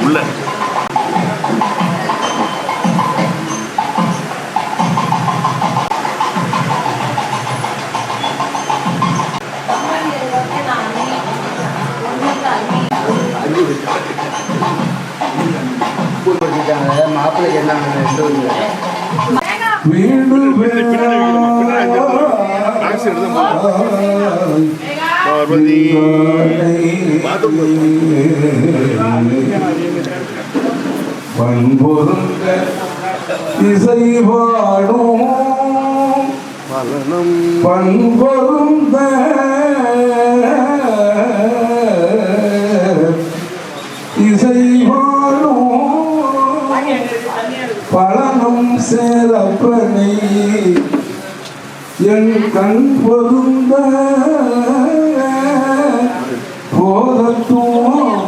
உள்ள மாப்பிள்ளைக்கு என்ன பண்பொருந்த இசை பாடும் பண்பொருந்த இசை பாடும் பலனும் சேரப்பனை என் கண் பொருந்த போதத்துவம்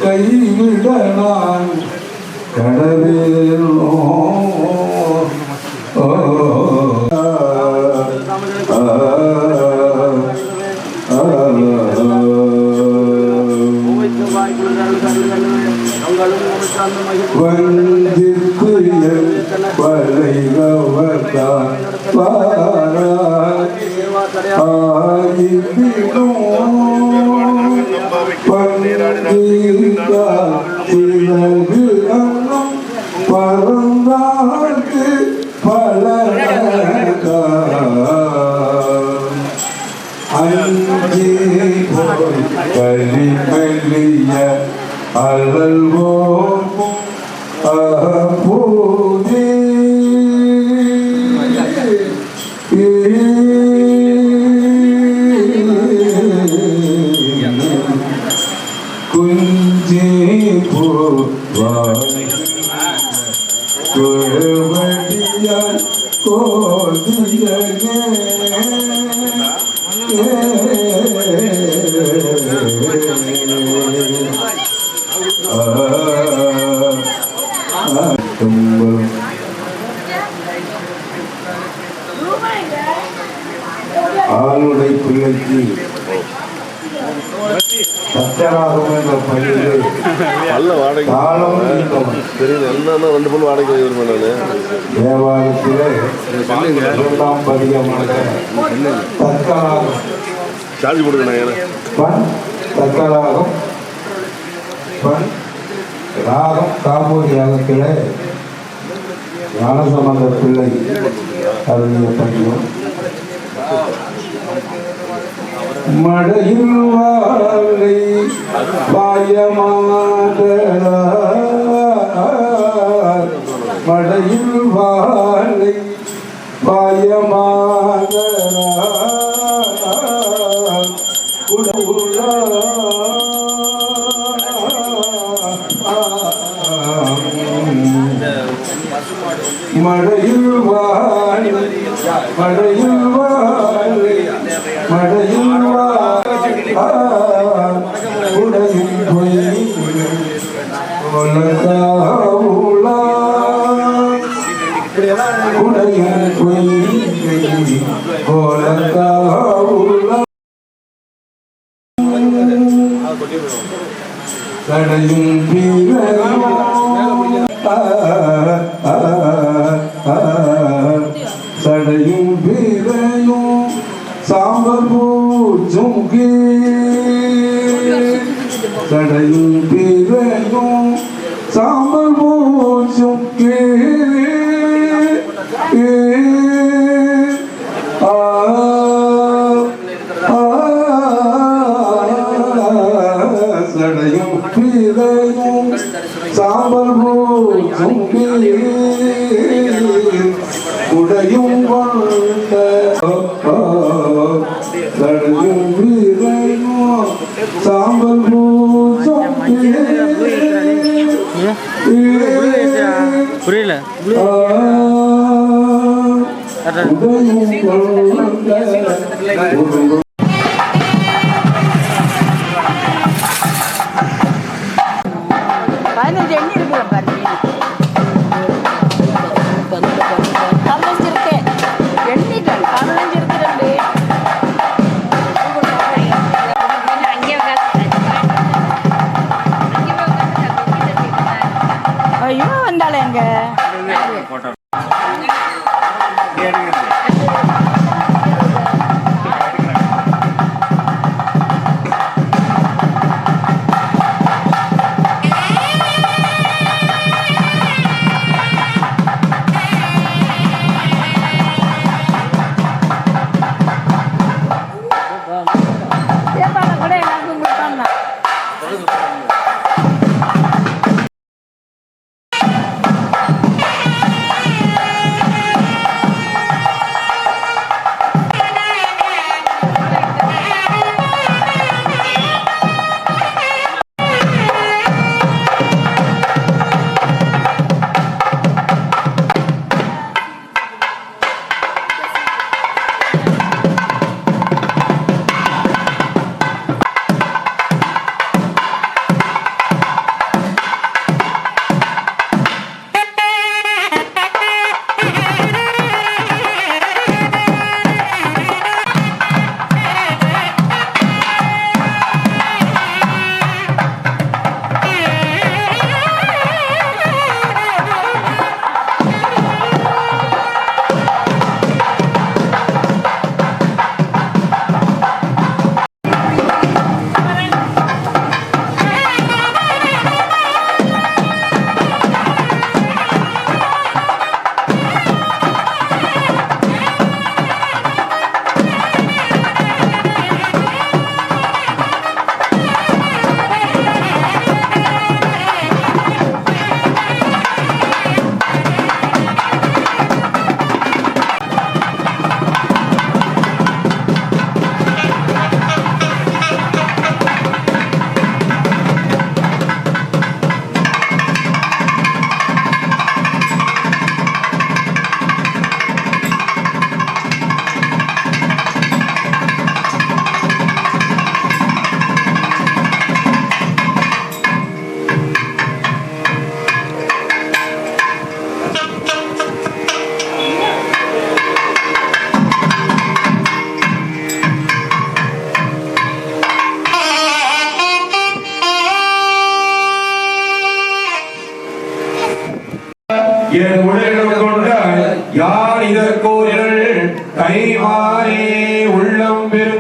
கைவிட நான் கடவேலோ வந்தித்து பலைகவர்தான் ஆயிடும் பந்திகா திலகு அன்னம் பறந்தாக்கு பலனகா அஞ்சி போய் கலிமெல்லிய அழல்வோம் பூஜி குஞ்சி பூவடிய கோதியனே ஆளுடை பிள்ளைக்கு சத்தியராகும் என்ற பள்ளியில் காலம் என்னன்னா 2 பொண்ணு வாடகை தேவாலயத்திலே 2ஆம் பதிகமாக தற்காலம் சார்ஜ் கொடுக்கணும் பண் தற்காலம் பண் ராகம் காமூரி ராகத்திலே ஞானசம்பந்த பிள்ளை அருளிய பதிகம் மடையில் வாழை பாயமாதலார் மடையில் வாழை பாயமாதலார் உடவுள்ளா மடையில் வாழை மடையில் வாழை மடையில் உடையில் பொய் உடையில் பொய் கடையும் சடையும் வீரையும் சாம்பல் பூச்சும் சடையும் வீரையும் சாம்பல் பூச்சும் சடையும் வீரையும் சாம்பல் பூச்சும் உடையும் கொண்ட தடையும் வீரையும் சாம்பல் பூச்சும் புரியல உடையும் கொண்ட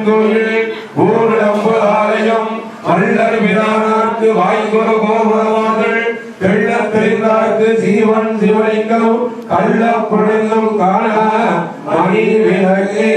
திருச்செந்தூரில் ஊரடம்பு ஆலயம் வள்ளல் பிரானார்க்கு வாய்குரு கோபுரவார்கள் தெள்ளத் தெரிந்தார்க்கு சீவன் சிவலிங்கம் கள்ள புழைந்தும் காண மணி விலகே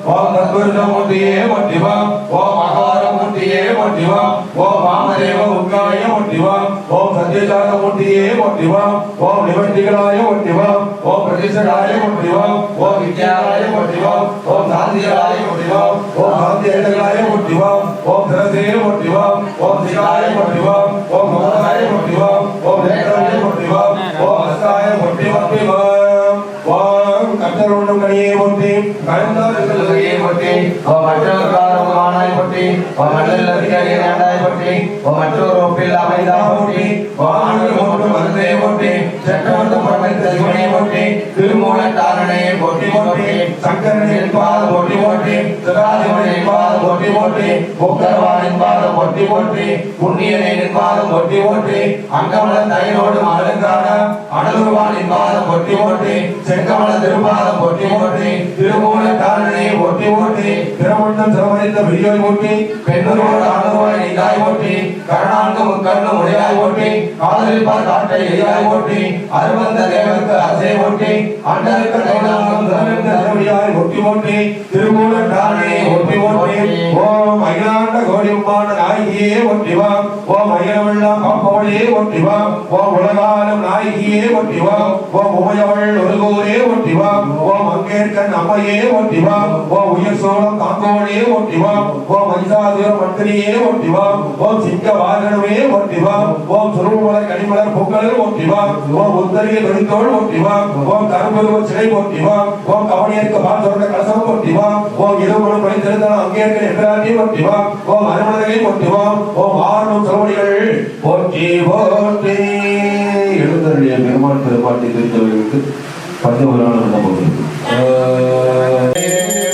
ஓம் தத்புருஷமூர்த்தியே மட்டிவம் ஓம் மகாரமூர்த்தியே மட்டிவம் ஓம் வாமதேவ உட்காய மட்டிவம் ஓம் சத்யஜாதமூர்த்தியே மட்டிவம் ஓம் நிவர்த்திகளாய மட்டிவம் ஓம் பிரதிஷ்டாய மட்டிவம் ஓம் வித்யாய மட்டிவம் ஓம் சாந்தியாய மட்டிவம் ஓம் சாந்தியேதகாய மட்டிவம் ஓம் சரசே மட்டிவம் ஓம் சிகாய மட்டிவம் ஓம் மோதாய மட்டிவம் ஓம் நேத்ராய மட்டிவம் ஓம் அஸ்தாய மட்டிவம் ஓம் கர்த்தருண்டம் கனியே மொட்டி கருந்தாருக்கே மொட்டி ஓம் மற்றொருக்காரமானாய் மொட்டி ஓம் மண்டல அதிகாரியே நாடாய் மொட்டி ஓம் மற்றொரு ஒப்பில் அமைதா மொட்டி வானல் மொட்டு மருந்தே மொட்டி சக்கரவர்த்த பரமேஸ்வர சிவனே மொட்டி திருமூல தாரணே மொட்டி மொட்டி சங்கரனே பாத மொட்டி மொட்டி சதாசிவனே பாத மொட்டி மொட்டி புக்கரவானின் பாத மொட்டி மொட்டி புண்ணியனே பாத மொட்டி மொட்டி அங்கமல தைரோடு அலங்கார அனலுருவானின் பாத மொட்டி மொட்டி செங்கமல திருப்பாதம் ஒட்டி ஒட்டி திருமூல காரணனை ஒட்டி ஒட்டி திருமணம் சிரமணித்த பிரியோய் ஒட்டி பெண்ணரோடு ஆனதுவாய் நீதாய் ஒட்டி கருணாங்க முக்கண்ணு உடையாய் ஒட்டி காதலிப்பார் காட்டை எரியாய் ஒட்டி அருவந்த தேவருக்கு அரசை ஒட்டி அண்டருக்கு கைலாங்கம் திரவிந்த திரவியாய் ஒட்டி ஒட்டி திருமூல காரணனை ஒட்டி ஒட்டி ஓம் அகிலாண்ட கோடியுமான நாயகியே ஒட்டிவா ஓம் அகிலமெல்லாம் காப்பவளே ஒட்டிவா ஓம் உலகாலம் நாயகியே ஒட்டிவா ஓம் உமையவள் ஒருகோரே ஒட்டிவா ஓம் அங்கேற்கண் அம்மையே ஒட்டிவா ஓம் உயர் சோழம் காங்கோனே ஒட்டிவா ஓம் மகிஷாசுர மந்திரியே ஒட்டிவா ஓம் சிங்க வாகனமே ஒட்டிவா ஓம் சுருமலர் கனிமலர் பொங்கல் ஒட்டிவா ஓம் உத்தரிய தொழித்தோள் ஒட்டிவா ஓம் கரும்பருவ சிலை ஒட்டிவா ஓம் கவனியர்க்கு பால்சொருட கலசம் ஒட்டிவா ஓம் இருமணம் பணித்திருந்தன அங்கேற்கண் எம்பிராட்டி ஒட்டிவா ஓம் அருமலகை ஒட்டிவா ஓம் ஆறும் சோழிகள் ஒட்டி ஒட்டி எழுந்தருடைய பெருமாள் திருப்பாட்டி திருத்தவர்களுக்கு பஞ்சவரான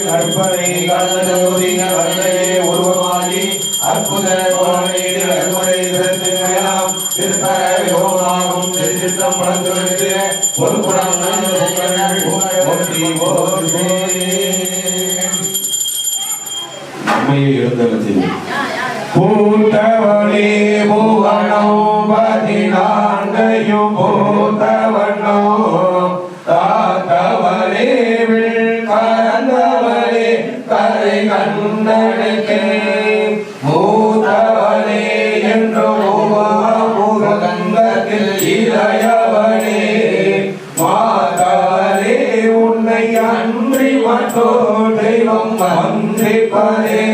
கற்பனை கலந்தோதி கலந்தையே உருவமாகி அற்புத கோலமேடு அருமறை திறத்துமையாம் திருப்பர யோகாகும் திருச்சித்தம் பழந்துவிட்டு பொறுப்புடன் ஒட்டி ஓட்டி அம்மையை எழுந்தகத்தில் பூத்தவளே பூவனோ பதினான்கையும் பூத்தவனோ தாத்தவளே கரந்தவளே கரை கண்ணனுக்கே மூத்தவளே என்று முகங்கத்தில் இளையவளே மாதவளே உன்னை அன்றி மற்றோ தெய்வம் வந்திப்பதே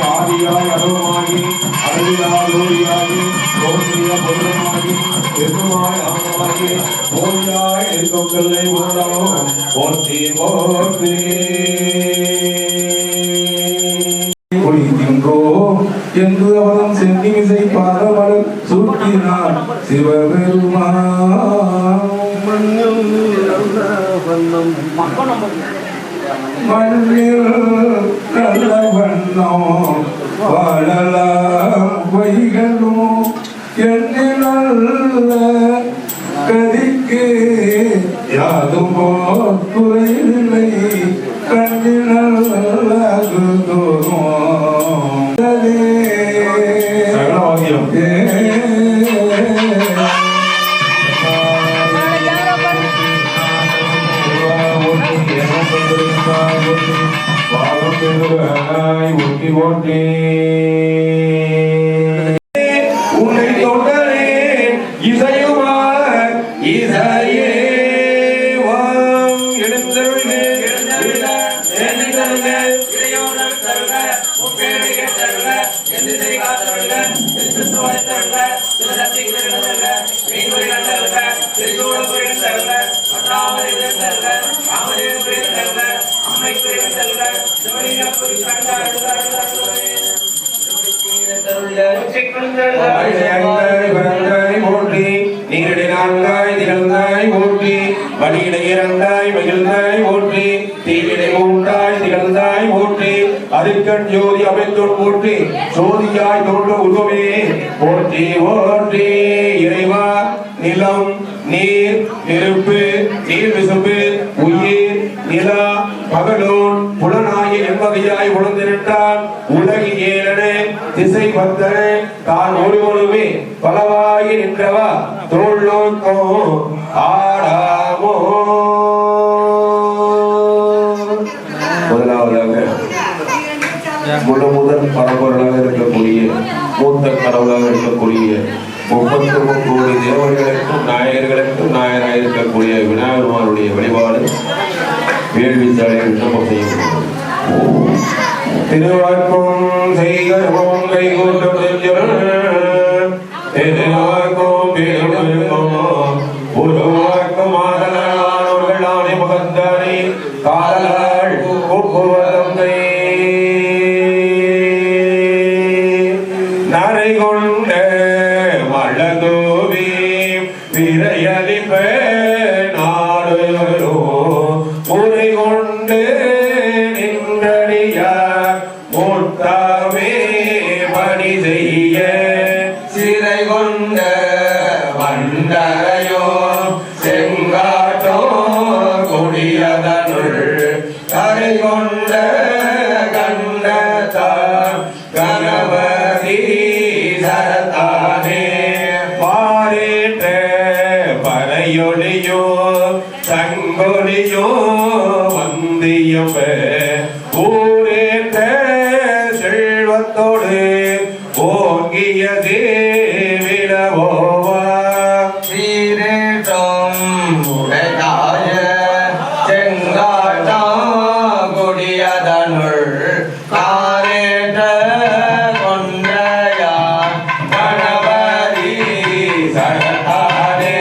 ஆதியாய் அருமாகி அருளாய் ஓடியாகி தோன்றிய பொருளமாகி பெருமாய் ஆமாகி ஓடியாய் இருக்கொல்லை உள்ளவோ போற்றி போற்றி பொழிகின்றோம் என்று அவன் சென்னிசை பாதமலர் சூட்டினார் சிவபெருமான் மண்ணில் நல்ல வண்ணம் வாழலாம் வைகளும் எண்ணில் நல்ல கதிக்கு யாதும் குறையில்லை கண்ணில் நல்ல ஒட்டி ஓட்டி உன்னை தொட்டனே இசையுமா இசையே எழுந்தருளே அம்மை போற்றி நீரிடை நான்காய் திகழ்ந்தாய் போற்றி வழியிடை இரண்டாய் மகிழ்ந்தாய் போற்றி தீவிடை மூன்றாய் திகழ்ந்தாய் போற்றி அரிக்கண் ஜோதி அமைத்தோன் போற்றி சோதியாய் தோன்ற உருவமே போற்றி போற்றி இறைவா நிலம் நீர் நெருப்பு நீர் விசும்பு உயிர் நிலா பகலோன் புலனாகி எவ்வகையாய் உணர்ந்திருந்தான் உலகி ஏழன திசை பத்தன தான் ஒருவனுமே பலவாகி நின்றவா தோள்ளோன் ஆடாமோ. முதலாவதாக முதல் பரம்பொருளாக இருக்கக்கூடிய மூத்த கடவுளாக இருக்கக்கூடிய 33 கோடி தேவர்களுக்கும் நாயகர்களுக்கும் நாயராக இருக்கக்கூடிய விநாயகருமானுடைய வழிபாடு வேள்வித்தாளை விண்ணப்பம் செய்யும். திருவாக்கும் செய்கர்வம் கைகூட்டம் திருவாக்கும் உருவாக்கும் ஆதலானவர்கள் ஆணை முகந்தானே காதலாள் கூப்புவதம் நரை கொண்ட மழதோவி விரையளிப்ப நாடு உரை கொண்டு நின்றடியார் மூத்தாமே பணி செய்ய சிறை கொண்ட வண்டரையோ செங்காட்டோ கொடியதனுள் கரை கொண்ட கண்டத்தார் கணபதி சரத்தானே பாரேற்ற பறையொலியோ சங்கொலியோ வந்தியம் ஊரேற்ற செல்வத்தோடு ஓங்கியதே விழவோவா சீரேற்றம் உடையாய செங்காட்டா கொடியதனுள் காரேற்ற கொண்டையார் கணபதி சரத்தானே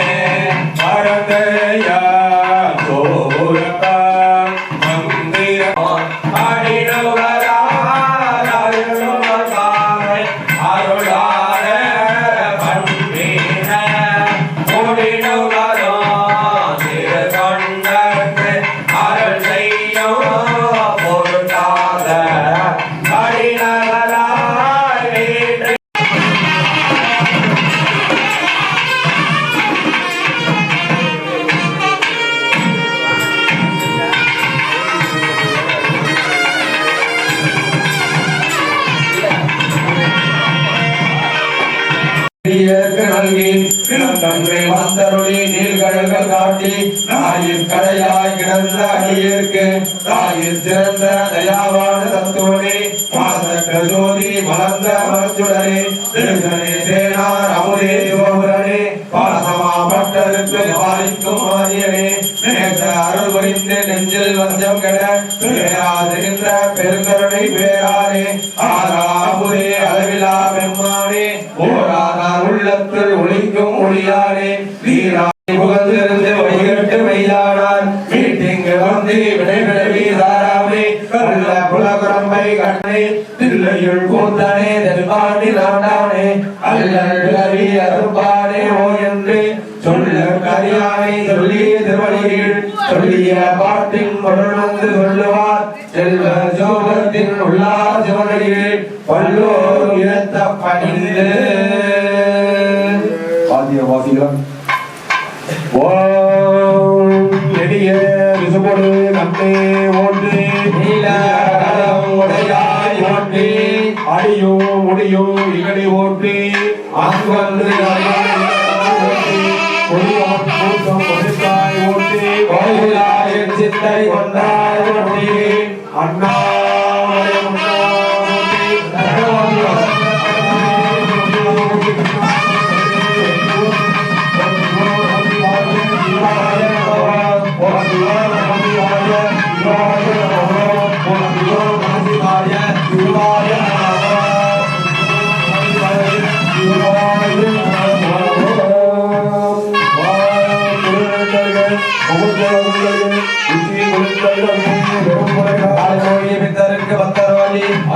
பரந்தையா சோரத்தா மந்திர அருளார பண்பீன முடினவரோ திருத்தொண்டர்க்கு அருள் செய்யும் பொருட்டாத கடினவராய் வீட்டு நல்கி தன்னை வந்தருளி நீள்கடல்கள் காட்டி நாயில் கடையாய் கிடந்த அடியேற்கு தாயில் சிறந்த தயாவான தத்துவனே பாசற்ற ஜோதி மலர்ந்த மலச்சுடனே திருத்தனே தேனார் அமுதே சிவபுரனே பாசமா பட்டருக்கு பாலிக்கும் ஆரியனே நேற்ற அருள் புரிந்து நெஞ்சில் வஞ்சம் கெட பேராதிருந்த பெருங்கருணை பேராரே ஆறாமுதே அளவிலா பெம்மானே ஓரானார் உள்ளத்தில் ஒளிக்கும் ஒளியானே வீரா புகழ்ந்திருந்து வழிகட்டு மெய்யானார் மீட்டிங்கு வந்து விடைவிட வீசாராமே கள்ள புலகுரம்பை கண்ணே தில்லையுள் கூத்தனே தென்பாண்டி நாட்டானே அல்லல் விளவி அருப்பானே ஓ என்று சொல்ல கரியானை சொல்லிய திருவடியில் சொல்லிய பாட்டின் பொருள் வந்து சொல்லுவார் செல்வ ஜோகத்தின் உள்ளார் சிவனையில் பல்லோர் இழத்த பணிந்து வாசிக்கலாம். ஓம் நெடிய விசுபொடு கண்ணே ஓட்டு நீலம் உடையாய் ஓட்டி அடியோ முடியோ இகடி ஓட்டி அங்கு வந்து ஓட்டி கோயிலாய் சித்தை கொண்டாய் ஓட்டி அண்ணாமலை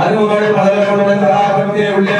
அருள்மொழி மலர் கொண்டு உள்ளே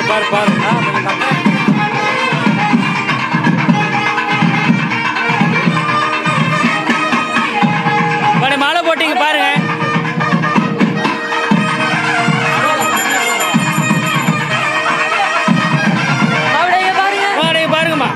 பாரு பாரு மாலை போட்டீங்க பாருங்க. பாருங்கம்மா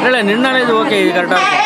இல்லை நின்னாலே இது ஓகே, இது கரெக்டாக இருக்கும்.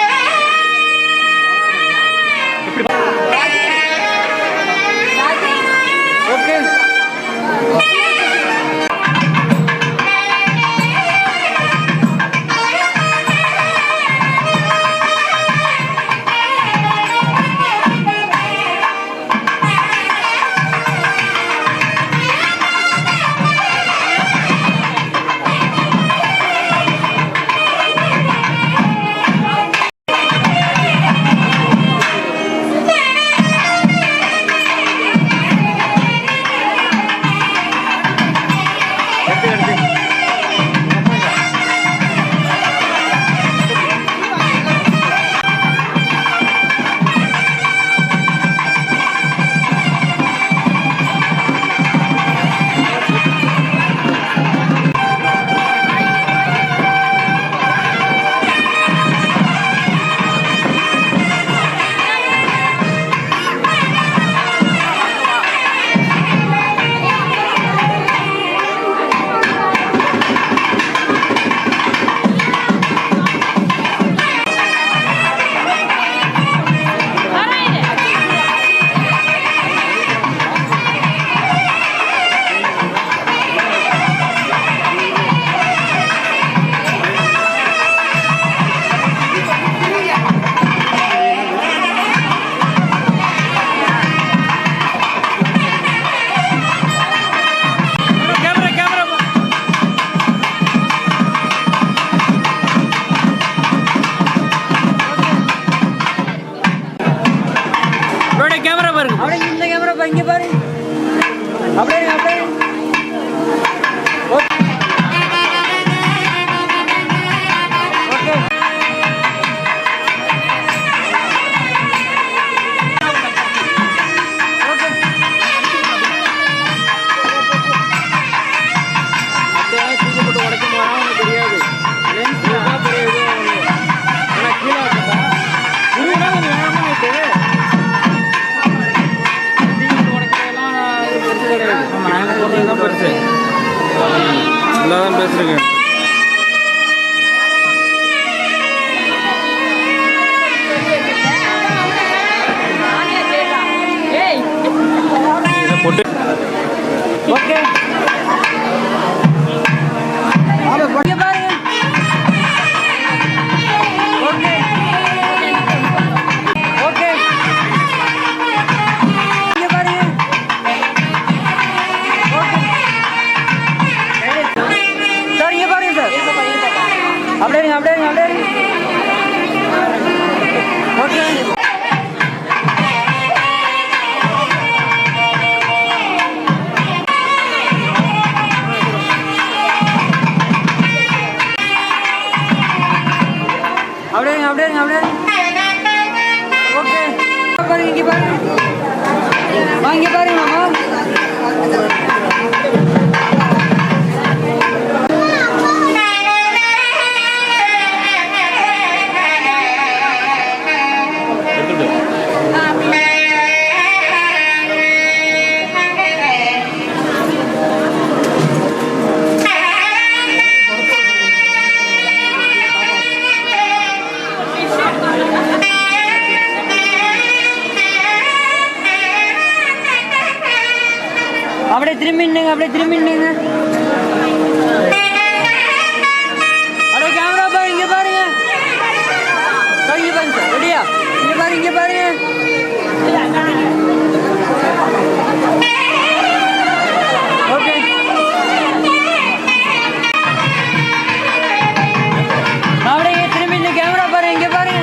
ஓகே இங்க பாருங்க ஓகே ஓகே இங்க பாருங்க ஓகே சார் இங்க பாருங்க சார் அப்படியே இருங்க அப்படியே இருங்க அப்படியே இருங்க ஓகே அப்படியே இருங்க அப்படியே இருங்க ஓகே பாருங்க இங்க பாருங்க இங்க பாருங்க மாமா அப்படியே திரும்பி நின்னுங்க அப்படியே திரும்பி நின்னுங்க அப்படியே கேமரா பாருங்க இங்க பாருங்க சார் இங்க பாருங்க சார் ரெடியா இங்க பாருங்க ஓகே அப்படியே திரும்பி நின்று கேமரா பாருங்க இங்க பாருங்க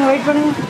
பண்ணுங்க வெயிட் பண்ணுங்க